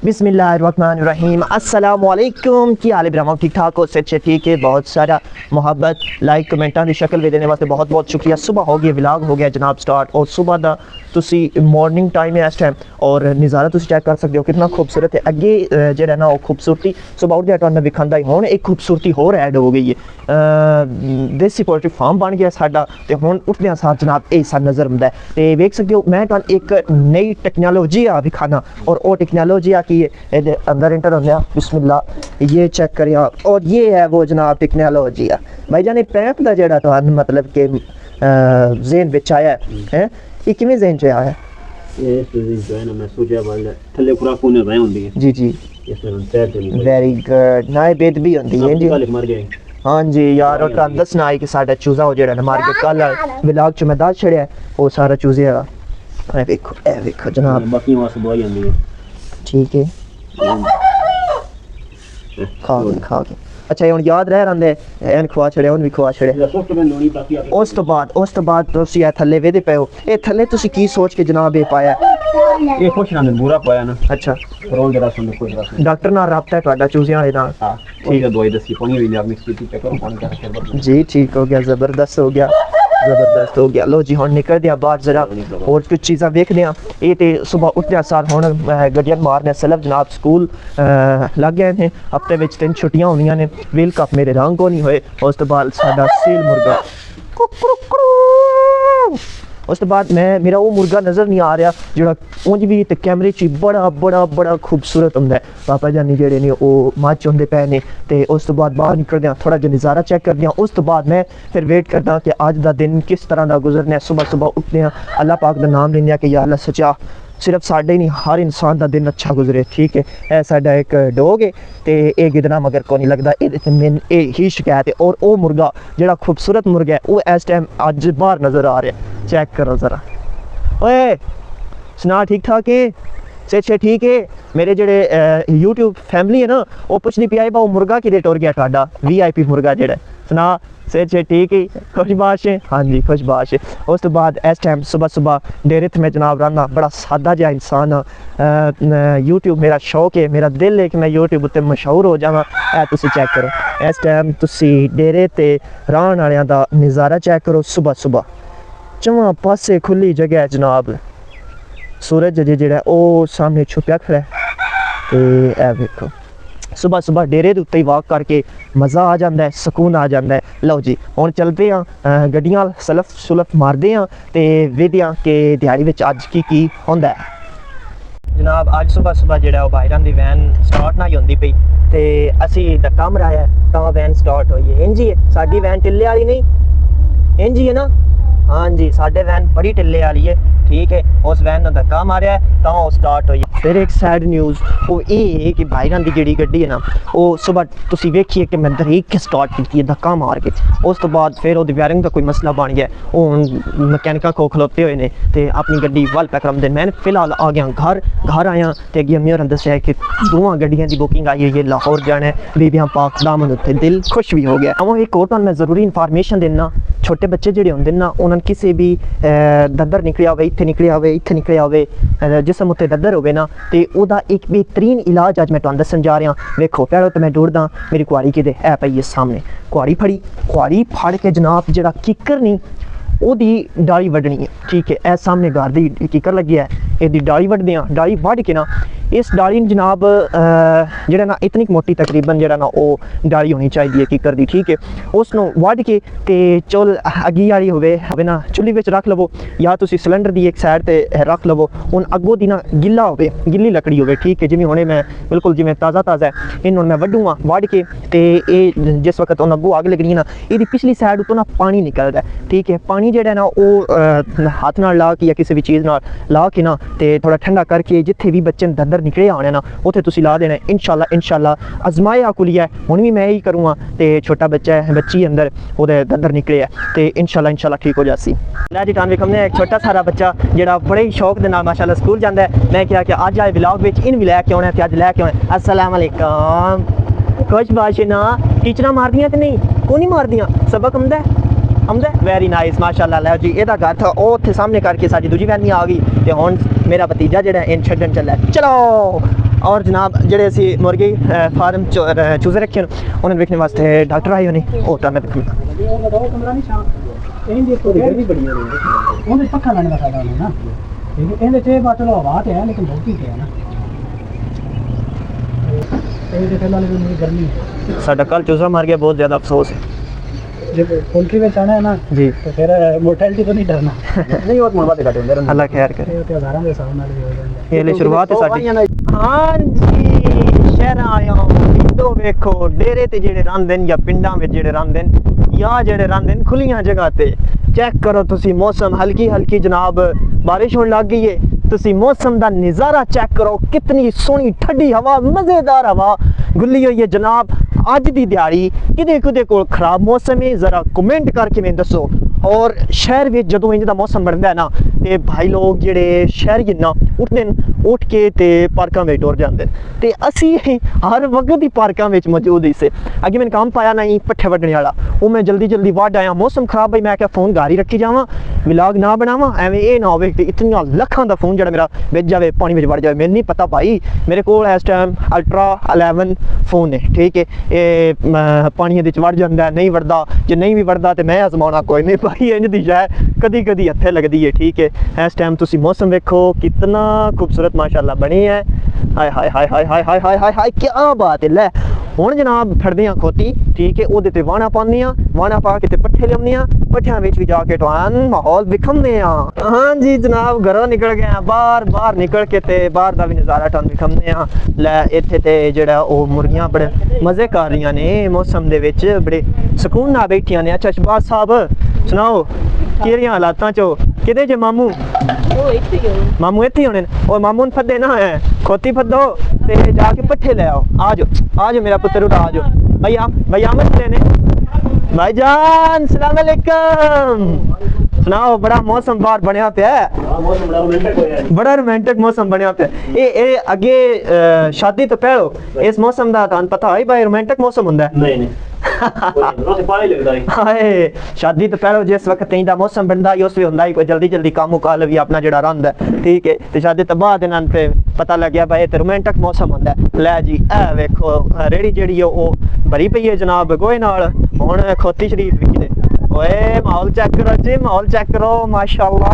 बिस्मिल्लाहिर्रहमानिर्रहीम अस्सलामुअलैकुम। की हाल है? ठीक ठाक हो? सच्चे ठीक है। बहुत सारा मुहब्बत लाइक कमेंटा की शक्ल भी देने वास्ते बहुत बहुत शुक्रिया। सुबह हो गया, व्लॉग हो गया जनाब स्टार्ट, और सुबह का तुसी मॉर्निंग टाइम है इस टाइम, और नज़ारा तुसी चेक कर सकते हो कितना खूबसूरत है। अगे जो ना वो खूबसूरती सुबह उठ गया तो विखांदा ही हुण एक खूबसूरती होर ऐड हो गई है। देसी पोल्ट्री फार्म बन गया साडा, ते हुण उठदे सार जनाब ये सा नज़र आंदा है। ते वेख सकते हो मैं तुहानू एक नई टेक्नोलॉजी आ विखाना, और वो टेक्नोलॉजी आ की है अंदर इंटर होंगे। बिस्मिल्लाह, ये चेक करिए आप, और ये है वो जनाब टेक्नोलॉजी आ भाई जान। पैप का जेड़ा तो मतलब कि ज़हन विच आया है, ये किवें ज़हन च आया है? ये जो है ना मैं सोचा वाला थल्ले पूरा कोने रहे होंदी है जी जी, वेरी गुड। ना बेद भी होंदी है जी। मर गए। हाँ जी यार, और तुहानू दसना है कि साडा चूजा हो जेड़ा ना मार के कल व्लॉग च मैं दस छड़िया, वो सारा चूजे वाला। ए देखो जनाब, बाकी वास्ते दवाई आंदी है। ठीक है, खा के अच्छा ये याद रह रंदे एन खवा छड़े, उन भी खवा छड़े। उस तो बाद तुसी ए थल्ले वेदे पे हो, ए थल्ले तुसी की सोच के जनाब ये पाया? ये कुछ ना बुरा पाया ना। अच्छा, रोल जरा सुन कोई रास्ता डॉक्टर नाल राब्ता है ਤੁਹਾਡਾ चूजियां वाले नाल? हां, ठीक है। दवाई दसी पानी भी मिक्स की चेक करो पानी का जी, ठीक हो गया, जबरदस्त हो गया, जबरदस्त हो गया। लो जी हुण निकल दिया बाहर, जरा और कुछ चीज़ां देखने आ। ये तो सुबह उठदे सार हुण गड्डियां मारने सलफ जनाब स्कूल लग गए हैं। हफ्ते में 3 छुट्टियां होंदियां ने। वर्ल्ड कप मेरे रंग नहीं होए, उस तो बाद साडा सील मुर्गा, उस तो बाद मैं मेरा वो मुर्गा नज़र नहीं आ रहा जोड़ा उंज भी तो कैमरे च बड़ा बड़ा बड़ा खूबसूरत होंदा है। पापा जानी जेड़े ने वो मच होंदे पे ने, ते उस तो बाद बाहर निकलदे थोड़ा जिहा नज़ारा चेक करदे। उस तो बाद मैं फिर वेट करदा कि अज दा दिन किस तरह का गुजरना है। सुबह सुबह उठदे अल्लाह पाक दा नाम लेंदे कि या अल्लाह सचा सिर्फ साढ़े नहीं हर इंसान का दिन अच्छा गुजरे। ठीक है, यह साडा एक डॉग है, तो ये गिदना मगर को नहीं लगता, ये ही शिकायत है। और वो मुर्गा जोड़ा खूबसूरत मुर्गा है वो इस टाइम अज बाहर नज़र आ रहा है। चेक करो ज़रा। ओए सुना, ठीक ठाक है? से ठीक है। मेरे जेड़े यूट्यूब फैमिली है ना, वो पुछदी पी आई वो मुर्गा कि टुर गया तुहाडा VIP मुर्गा जेड़ा? सुना से ठीक है, खुशबाश है? हाँ जी खुशबाश है। उस तो बाद इस टाइम सुबह सुबह डेरे में जनाब रहना बड़ा सादा जहा इंसान। यूट्यूब मेरा शौक है, मेरा दिल है कि मैं यूट्यूब उत्ते मशहूर हो जावां। तुसी चेक करो इस टाइम तुसी डेरे ते रहन वालियां दा नज़ारा चेक करो। सुबह सुबह चवां पासे खुली जगह है जनाब, सूरज जेड़ा वो सामने छुपया खड़ा है। तो ए देखो सुबह सुबह डेरे के उत्ते वॉक करके मज़ा आ जाता है, सुकून आ जाता है। लो जी हुण चलते हैं गड्डियां सलफ सुलफ मारते हैं तो वेखते हैं कि दिहाड़ी में अज की होंदा है। जनाब अज सुबह सुबह जो बाहर की वैन स्टार्ट ना होंदी पई, तो असी धक्का मराया तो वैन स्टार्ट हुई है। इंज ही है साडी वैन टिल्ले वाली नहीं, इंज ही है ना? हाँ जी, साढ़े वैन बड़ी टिल्ले वाली है। ठीक है, उस वैन ने धक्का मारिया तो वो स्टार्ट हुई। फिर एक सैड न्यूज़ वो ये है कि बाहर की जी गड्डी है ना, वो सुबह तुम वेखिए कि मैं दरीक स्टार्ट की है धक्का मार के। उस तो बाद फिर वो वायरिंग का कोई मसला बन गया, वो मकैनिका को खलोते हुए ने तो अपनी गड्डी वल पैक करते। मैं फिलहाल आ गया घर आया तो अगे अम्मी होरें दस्सिया कि 2 गड्डियां की बुकिंग आई हुई है, लाहौर जाना है, बीबियां पाक दामन उत्ते। दिल खुश भी हो गया। अब एक और मैं ज़रूरी इन्फॉर्मेशन देना, छोटे बच्चे जोड़े होंगे ना उन्होंने किसी भी दद्दर निकलिया हो, इत्थे निकलिया हो, इत्थे निकलिया हो, जिसम उत्ते दद्दर होवे ना, तो वह एक बेहतरीन इलाज अज मैं तुहानू दसन जा रहा। वेखो पहले तो मैं दौड़दा मेरी कुआड़ी किते है पई है सामने, कुआड़ी फड़ के जनाब जरा किकर नहीं ओदी डाली वड्डनी है। ठीक है, ए सामने घर दी किकर लगी है, यदि डाली वड्डदे आ, डाली वड्ड के ना इस डाली जनाब जेड़ा ना इतनी मोटी तकरीबन जेड़ा ना वो डाली होनी चाहिए किकर दी। ठीक है, उसनों वड्ड के ते चुल अगी वाली होवे ना चुल्ली विच रख लवो, या तुसी सिलेंडर दी एक साइड ते रख लवो। हुण अगों दी ना गिल्ला होवे, गिल्ली लकड़ी होवे। ठीक है, जिवें हुणे मैं बिल्कुल जिवें ताज़ा है इन्हों मैं वड्डूँ वड्ड के ते ये जिस वक्त उन अगों अग लगनी है ना, ये पिछली साइड उतों ना पानी निकलता है। ठीक है, पानी जेड़ा ना वो हाथ नाल ला के या किसी भी चीज़ नाल ला के ना ते थोड़ा ठंडा करके जिथे भी बच्चे दंदर निकले आने ना उत्थे तुसी ला देना। इंशाल्लाह अजमाया कुलिया हुण भी मैं यही करूँगा। तो छोटा बच्चा है, बच्ची अंदर वो दंदर निकले है, तो इंशाल्लाह ठीक हो जासी। जी टान वेख हमने एक छोटा सारा बच्चा जोड़ा बड़े ही शौक के नाल माशाल्लाह स्कूल जाता है। मैं क्या कि अज आए व्लॉग में इन भी लैके आना है, अज लैके आना। अस्सलाम वालेकुम, खुशबाश ना? टीचर मारदियाँ तो नहीं? क्यों नहीं मारदियाँ? सबक आमदा वेरी नाइस माशाल्लाह। जी एदा घर था वो उत्थे सामने करके साडी दूजी वैन आ गई, तो हुण मेरा भतीजा जेड़ा इन छड्डन चला। चलो और जनाब जेडे असी मुर्गी फार्म चूजे रखे उन्होंने देखने वास्ते डॉक्टर आए होने होटल में देखने पक्का लाने का फायदा होना ना ਇਹਦੇ ਤੇ ਬਾਟਲ ਹਵਾ ਤੇ ਹੈ ਲੇਕਿਨ ਬਹੁਤ ਹੀ ਹੈ ਨਾ ਇਹਦੇ ਤੇ ਨਾਲ ਵੀ ਗਰਮੀ साडा कल चूजा मार गया बहुत ज़्यादा अफसोस है जब पोल्ट्री में आना है ना जी तो फिर मोर्टेलिटी तो नहीं डरना नहीं और मुड़वा दिखाते होंगे अल्लाह खैर करे ये तो हजारों के हिसाब नाल भी हो जाएंगे ये ले शुरुआत है साडी हां जी शहर आया इदो देखो डेरे ते जेड़े रंदे या पिंडां विच जेड़े रंदे या जेड़े रंदे खुलियां जगह ते चेक करो तुसी मौसम हल्की हल्की जनाब बारिश होने लग गई है तुसी मौसम दा नज़ारा चेक करो कितनी सोहनी ठंडी हवा मज़ेदार हवा गुल्ली हुई है जनाब अज दी दिहाड़ी किदे कुदे कोल खराब मौसम है जरा कमेंट करके मैं दसो और शहर में जदों इंज दा मौसम बनदा है ना ते भाई लोग जेड़े शहर ना उठदे उठ के ते पार्कां विच टुर जांदे ते असी हर वक्त ही पार्कां विच मौजूद ही से अगे मैंने काम पाया नहीं पट्ठे वड्डने वाला वो मैं जल्दी जल्दी वड आया मौसम खराब भाई मैं क्या फोन घर ही रखी जावां व्लॉग ना बनावां एवें ये ना होवे कि इतनी लखां दा फोन जेड़ा मेरा विच जावे पानी विच वड़ जावे मैनूं नहीं पता भाई मेरे कोल इस टाइम अल्ट्रा 11 फोन है ठीक है ये पानी दे वड़ जांदा नहीं वड़दा जे नहीं भी वड़दा ते मैं आजमाना कोई नहीं भाई इंज दी शै कदी कदी हथे लगदी है ठीक है इस टाइम तुसी मौसम देखो कितना खूबसूरत माशाल्लाह बनी है हाय हाय हाय हाय हाय हाय हाय हाय हाय क्या बात है ले हुण जनाब फड़दे आ खोती ठीक है ओदे ते वाणा पाने आ वाणा पा के ते पट्ठे लियाउने आ पट्ठियां विच भी जाके टवान माहौल विखमने आ हां जी जनाब घरों निकल गए आ बाहर निकल के ते बाहर दा भी नज़ारा टन विखमने आ ले इत्थे ते जेड़ा ओ मुर्गियां बड़े मजे कर रही ने मौसम दे विच बड़े सुकून नाल बैठियां ने अच्छा शहबाज साहब सुनाओ केरियां हालातां चो किदे जे मामू मामू इत्थे होने और मामू न फदे ना है खोती फदो ते जाके पट्ठे ले आओ आ जाओ मेरा पुत्र उठा आ जाओ भैया मत लेने भाईजान सलाम अलैकुम सुनाओ बड़ा मौसम बाहर बनया पे बड़ा रोमांटिक मौसम बनया पे ए अगे शादी तो पहलो इस मौसम दा तान पता है भाई रोमांटिक मौसम हुंदा है नहीं हाय शादी तो पहले जिस वक्त इंदा मौसम बनदा है उस वे हुंदा है कोई जल्दी जल्दी काम मुकाल भी अपना जेड़ा रंदा है ठीक है ते शादी तो बाद इन्हां पे पता लग गया भाई ते रोमांटिक मौसम हुंदा है ले जी ए वेखो रेड़ी जेड़ी ओ भरी पई है जनाब गोए नाल हुण खोती शरीफ विच ने ओए माहौल चेक करो जी माहौल चेक करो माशाअल्लाह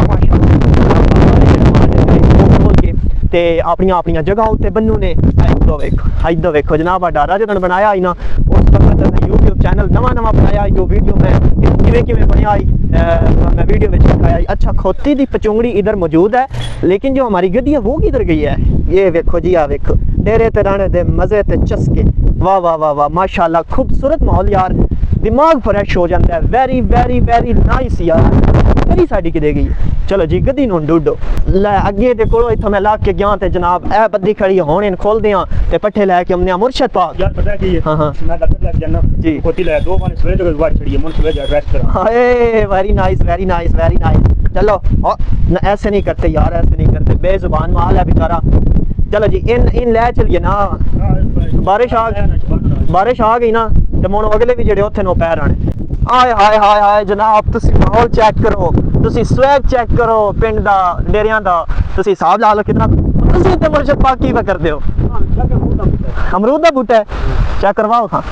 ते अपनियां अपनियां जगह उत्ते बन्नू ने इधर वेखो जनाब डारा जदन बनाया आई ना उस वक्त यूट्यूब चैनल नवा बनाया जो वीडियो में किवें बनया आई मैं वीडियो में दिखाया अच्छा खोती दी पचुंगड़ी इधर मौजूद है लेकिन जो हमारी गड्डी है वो किधर गई है ये वेखो जी आ वेखो डेरे ते रहने दे मजे ते चस्के वाह वाह वाह वाह माशाल्लाह खूबसूरत माहौल यार दिमाग फ्रेश हो जाता है वेरी वेरी वेरी नाइस यार गड्डी साडी किदे गई चलो जी गड्डी नूं ढूंढो ले अगे दे कोलो इथों मैं ला के गया ते जनाब ए बद्दी खड़ी हुण इन खोल दियां ते पट्ठे लेके हमने मुर्शद पाक यार पता है कि हां मैं डॉक्टर लग जाना जी होती ले दो बार सवेरे तक वाट छड़ी मुन सवेरे एड्रेस कर हाय वेरी नाइस चलो ऐसे नहीं करते यार ऐसे नहीं करते बेजुबान माल है बेचारा चलो जी इन ले चलिए ना बारिश आ गई ना ते मोनो अगले भी जेड़े उत्थे नो पैर आने हाय हाय हाय हाय जनाब तुसी माहौल चेक करो तुसी स्वैग चेक करो पिंड दा डेरियां दा तुसी हिसाब ला लो कितना तुसी ते मुर्शद पाक की करदे हो अमरूद दा बूटा है चेक करवाओ हां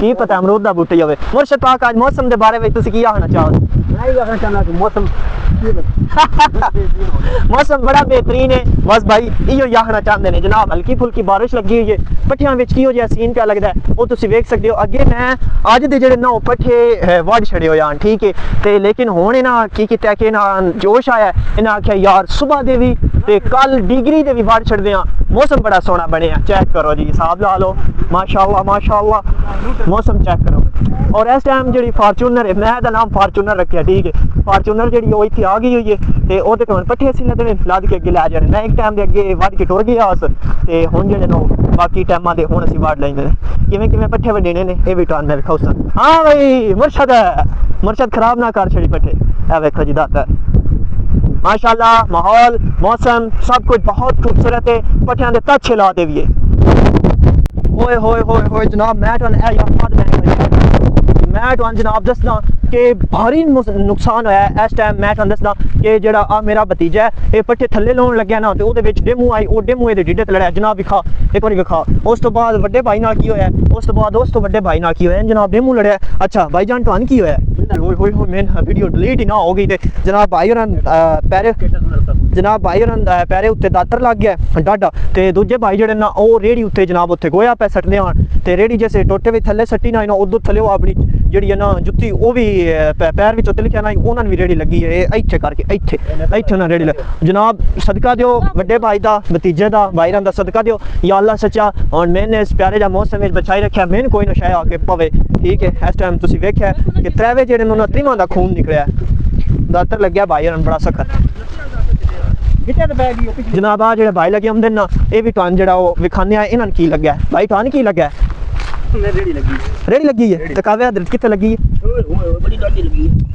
की पता अमरूद दा बूटा ही होवे मुर्शद पाक आज मौसम दे बारे में तुसी की आखना चाहो मैं ये कहना चाहना कि मौसम मौसम बड़ा बेहतरीन है बस भाई इयो आखना चाहते हैं जनाब हल्की फुल्की बारिश लगी हुई है पट्ठियां विच किहो जिहा सीन क्या लगदा है वो तुसी वेख सकदे हो अगे मैं अज दे जेड़े ना पट्ठे वड़ छड़े हो जान ठीक है ते लेकिन हुण इन्हां की कीता कि इन्हां जोश आया इन्हां आख्या यार सुबह दे भी ते कल डिग्री दे भी वड़ छड़दे आ मौसम बड़ा सोहना बनया चेक करो जी हिसाब ला लो माशाअल्लाह मौसम चेक करो और इस टाइम जी फार्चूनर है मैं नाम फार्चूनर रखा ठीक है फार्चूनर जी इतने आ गई हुई है तो वो पट्ठे असी लदने लद के अगे लै जाने मैं एक टाइम के अगे वड़ के टुर गया उस तो हूँ जो बाकी टाइम के हूँ असी वड़ लेंगे किवें पट्ठे वडेने ने ये भी टाइम मैं विखाऊ सा हाँ भाई मुर्शद खराब ना कर छड़ी पट्ठे ए वेखो जी दाता माशाल्लाह माहौल मौसम सब कुछ बहुत खूबसूरत है पट्ठियां दे तच्छे ला दे भी है ओए होए होए होए जनाब मैं जनाब दसना कि भारी नुकसान होया है। इस टाइम मैं तुहानू दसदा कि जेड़ा आ मेरा भतीजा है ये पट्ठे थल्ले लाउण लग्या ना ते ओहदे विच डेमू आई, ओ डेमू इहदे ढिड्डे ते लड़िया जनाब। विखा एक बारी विखा। उस तो बाद वड्डे भाई नाल की होया, उस तो बाद उस तो वड्डे भाई नाल की होया जनाब, डेमू लड़िया। अच्छा भाईजान तुहानू की होया? होए होए होए मेन वीडियो डिलीट ही ना हो गई ते जनाब भाई होरां पैरे जनाब भाई होरां पैरे उत्ते दातर लग गया डाडा ते दूजे भाई जेड़े ना ओ रेड़ी उत्ते जनाब उत्ते गोया पै सटदे आन ते रेड़ी जैसे टोटे भी थल्ले सट्टी ना उदों थल्ले अपनी ਜਿਹੜੀ ਹੈ ਨਾ ਜੁੱਤੀ ਉਹ ਵੀ ਪੈਰ ਵਿੱਚ ਉੱਤੇ ਲਿਖਿਆ ਨਾ ਉਹਨਾਂ ਨੂੰ ਵੀ ਰੇੜੀ ਲੱਗੀ ਹੈ ਇੱਥੇ ਕਰਕੇ ਇੱਥੇ ਉਹਨਾਂ ਰੇੜੀ ਜਨਾਬ ਸਦਕਾ ਦਿਓ ਵੱਡੇ ਭਾਈ ਦਾ ਭਤੀਜੇ ਦਾ ਭਾਈਰਾਂ ਦਾ ਸਦਕਾ ਦਿਓ ਯਾ ਅੱਲਾ ਸੱਚਾ ਹੁਣ ਮੈਨੇ ਇਸ ਪਿਆਰੇ ਦਾ ਮੌਸਮ ਵਿੱਚ ਬਚਾਈ ਰੱਖਿਆ ਮੈਨੂੰ ਕੋਈ ਨਸ਼ਾ ਆ ਕੇ ਪਵੇ ਠੀਕ ਹੈ। ਇਸ ਟਾਈਮ ਤੁਸੀਂ ਵੇਖਿਆ ਕਿ ਤ੍ਰੈਵੇ ਜਿਹੜੇ ਉਹਨਾਂ ਤ੍ਰਿਮਾਂ ਦਾ ਖੂਨ ਨਿਕਲਿਆ ਦਾਤਰ ਲੱਗਿਆ ਭਾਈ ਨੂੰ ਬੜਾ ਸਖਤ ਜਨਾਬ। ਆ ਜਿਹੜੇ ਭਾਈ ਲੱਗੇ ਹੁੰਦੇ ਨਾ ਇਹ ਵੀ ਤੁਹਾਨੂੰ ਜਿਹੜਾ ਉਹ ਵਿਖਾਉਂਦੇ ਆ ਇਹਨਾਂ ਨੂੰ ਕੀ ਲੱਗਿਆ ਭਾਈ ਤੁਹਾਨੂੰ ਕੀ ਲੱਗਿਆ? रेड़ी लगी है तो कावे हदरत कितने लगी है?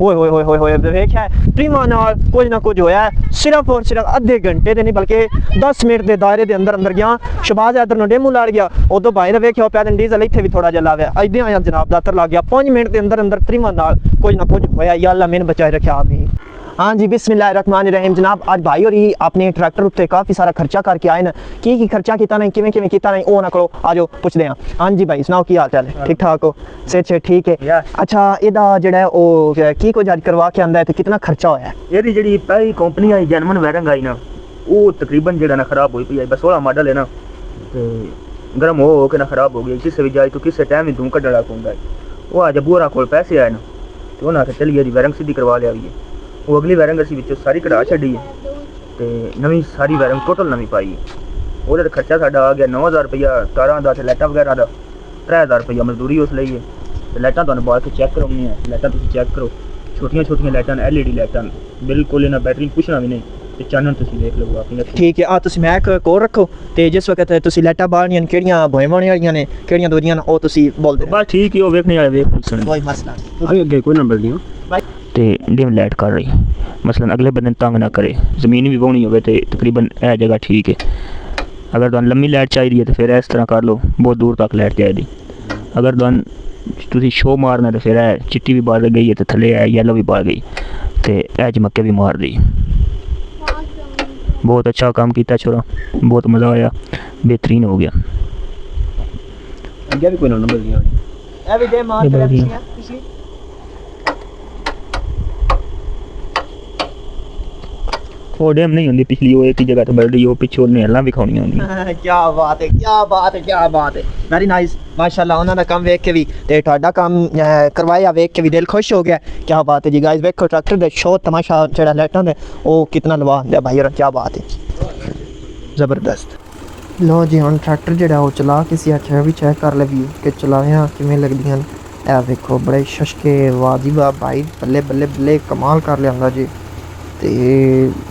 ओए होए होए होए देखा है प्रीमा नाल कुछ ना कुछ होया है सिर्फ और सिर्फ आधे घंटे दे नहीं बल्कि 10 मिनट के दायरे के अंदर गया। शबाज इधर डेमू लड़ गया उदो भाई ने वेख्या पैदल डीजल इत्थे भी थोड़ा जिहा लाया अदे आया जनाब दातर लग गया 5 मिनट के अंदर प्रीमा नाल कुछ ना कुछ होया। या अल्लाह मैंने बचाए रखा आमीन। हाँ जी बिस्मिल्लाहिर्रहमानिर्रहीम जनाब। आज भाई और ही अपने ट्रैक्टर उत्ते काफ़ी सारा खर्चा करके आए ना की खर्चा किया नहीं किवें किवें किया नहीं वो ना करो आ जाओ पुछदे हां। हाँ जी भाई सुनाओ की हाल चाल है? ठीक ठाक हो? सेहत से ठीक है? अच्छा इहदा जेड़ा ओ की कुछ आज करवा के आंदा है ते कितना खर्चा होया? ਇਹਦੀ ਜਿਹੜੀ ਪਹਿਲੀ ਕੰਪਨੀ ਆਈ ਜੈਨੂਇਨ ਵਾਇਰਿੰਗ ਆਈ ਨਾ ਉਹ ਤਕਰੀਬਨ ਜਿਹੜਾ ਨਾ ਖਰਾਬ ਹੋਈ ਪਈ ਹੈ। ਬਸ 16 ਮਾਡਲ ਹੈ ਨਾ ਤੇ ਗਰਮ ਹੋ ਕੇ ਨਾ ਖਰਾਬ ਹੋ ਗਈ। ਕਿਸੇ ਵੀ ਜਾਈ ਤੋਂ ਕਿਸੇ ਟਾਈਮ ਵੀ ਧੂੰ ਕੱਢਣਾ ਪੈਂਦਾ ਉਹ ਅੱਜ ਬੂਰਾ ਕੋਲ ਪੈਸੇ ਆਏ ਨਾ ਤੇ ਉਹਨਾਂ ਕੇ ਚਲੀ ਇਹਦੀ ਵਾਇਰਿੰਗ ਸਿੱਧੀ ਕਰਵਾ ਲਿਆ ਵੀ ਹੈ। ਉਹ ਅਗਲੀ ਵਾਇਰਿੰਗ ਅਸੀਂ ਵਿੱਚੋਂ ਸਾਰੀ ਕਢਾ ਛੱਡੀ ਹੈ ਤੇ ਨਵੀਂ ਸਾਰੀ ਵਾਇਰਿੰਗ ਟੋਟਲ ਨਵੀਂ ਪਾਈ ਉਹਦਾ ਤਾਂ ਖਰਚਾ ਸਾਡਾ ਆ ਗਿਆ 9000 ਰੁਪਇਆ ਤਾਰਾਂ ਦਾ ਤੇ ਲਾਈਟਾਂ ਵਗੈਰਾ ਦਾ 3000 ਰੁਪਇਆ ਮਜ਼ਦੂਰੀ ਉਸ ਲਈ ਹੈ। ਤੇ ਲਾਈਟਾਂ ਤੁਹਾਨੂੰ ਬਾਅਦ ਕੇ ਚੈੱਕ ਕਰਾਉਣੀਆਂ ਲਾਈਟਾਂ ਤੁਸੀਂ ਚੈੱਕ ਕਰੋ ਛੋਟੀਆਂ ਛੋਟੀਆਂ ਲਾਈਟਾਂ LED ਲਾਈਟਾਂ ਬਿਲਕੁਲ ਇਹਨਾਂ ਬੈਟਰੀ ਪੁੱਛਣਾ ਵੀ ਨਹੀਂ ਤੇ ਚਾਨਣ ਤੁਸੀਂ ਦੇਖ ਲਓ ਆਪਣੀ ਅੱਖੀਂ। ठीक है आ तुसी मैक कोल रखो ते जिस वक्त तुसी लाइटां बालनियां केड़ियां भोएवाने वालियां ने केड़ियां दूरियां ने ओ तुसी बोल दो ਬਸ ਠੀਕ ਹੀ ਉਹ ਵੇਖਣੇ ਵਾਲੇ ਵੇਖ ਸੁਣ कोई मसला आगे आगे कोई नंबर नहीं हो ਤੇ ਡਿਮ ਲਾਈਟ ਕਰ ਰਹੀ ਮਸਲਨ ਅਗਲੇ ਬੰਦੇ ਨੂੰ ਤੰਗ ਨਾ ਕਰੇ ਜ਼ਮੀਨ ਵੀ ਵਾਹੁਣੀ ਹੋਵੇ ਤੇ ਤਕਰੀਬਨ ਇਹ ਜਗ੍ਹਾ ਠੀਕ ਹੈ। ਅਗਰ ਤੁਹਾਨੂੰ ਲੰਮੀ ਲਾਈਟ ਚਾਹੀਦੀ ਹੈ ਤਾਂ ਫਿਰ ਇਸ ਤਰ੍ਹਾਂ ਕਰ ਲਓ ਬਹੁਤ ਦੂਰ ਤੱਕ ਲਾਈਟ ਚਾਹੀਦੀ। ਅਗਰ ਤੁਹਾਨੂੰ ਤੁਸੀਂ ਸ਼ੋ ਮਾਰਨਾ ਤਾਂ ਫਿਰ ਇਹ ਚਿੱਟੀ ਵੀ ਬਾਹਰ ਗਈ ਹੈ ਤੇ ਥੱਲੇ ਇਹ ਯੈਲੋ ਵੀ ਬਾਹਰ ਗਈ ਤੇ ਇਹ ਚਮੱਕੇ ਵੀ ਮਾਰ ਦੀ। बहुत अच्छा काम किया छोरा बहुत मज़ा आया बेहतरीन हो गया। आगे भी कोई नंबर नहीं हो ए भी दे मार कर पिछली वो डैम नहीं होंगी पिछली वो एक ही जगह तो बढ़ रही वो पिछों नहलां भी खानियां होंगी। क्या बात है क्या बात है क्या बात है वेरी नाइस माशाल्लाह। उन्होंने काम वेख के भी ते ਤੁਹਾਡਾ काम करवाया वेख के भी दिल खुश हो गया। क्या बात है जी गाइस देखो ट्रैक्टर दे शो तमाशा जेड़ा लाइटां दे ओ कितना लवा दे भाई और क्या बात है जबरदस्त। लो जी हुन ट्रैक्टर जेड़ा ओ चला के सी आखिया भी चेक कर ले भी कि चलाया किवें लगदियां ए देखो बड़े शशके वाजिबा भाई बल्ले बल्ले बल्ले कमाल कर लिया जी। ਤੇ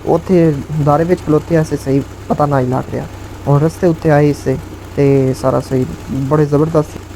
ਉੱਥੇ ਦਾਰੇ ਵਿੱਚ ਖਲੋਤੇ ਐਸੇ ਸਹੀ ਪਤਾ ਨਾ ਹੀ ਲੱਗ ਰਿਹਾ ਹੁਣ ਰਸਤੇ ਉੱਤੇ ਆਏ ਇਸੇ ਤੇ ਸਾਰਾ ਸਹੀ ਬੜੇ ਜ਼ਬਰਦਸਤ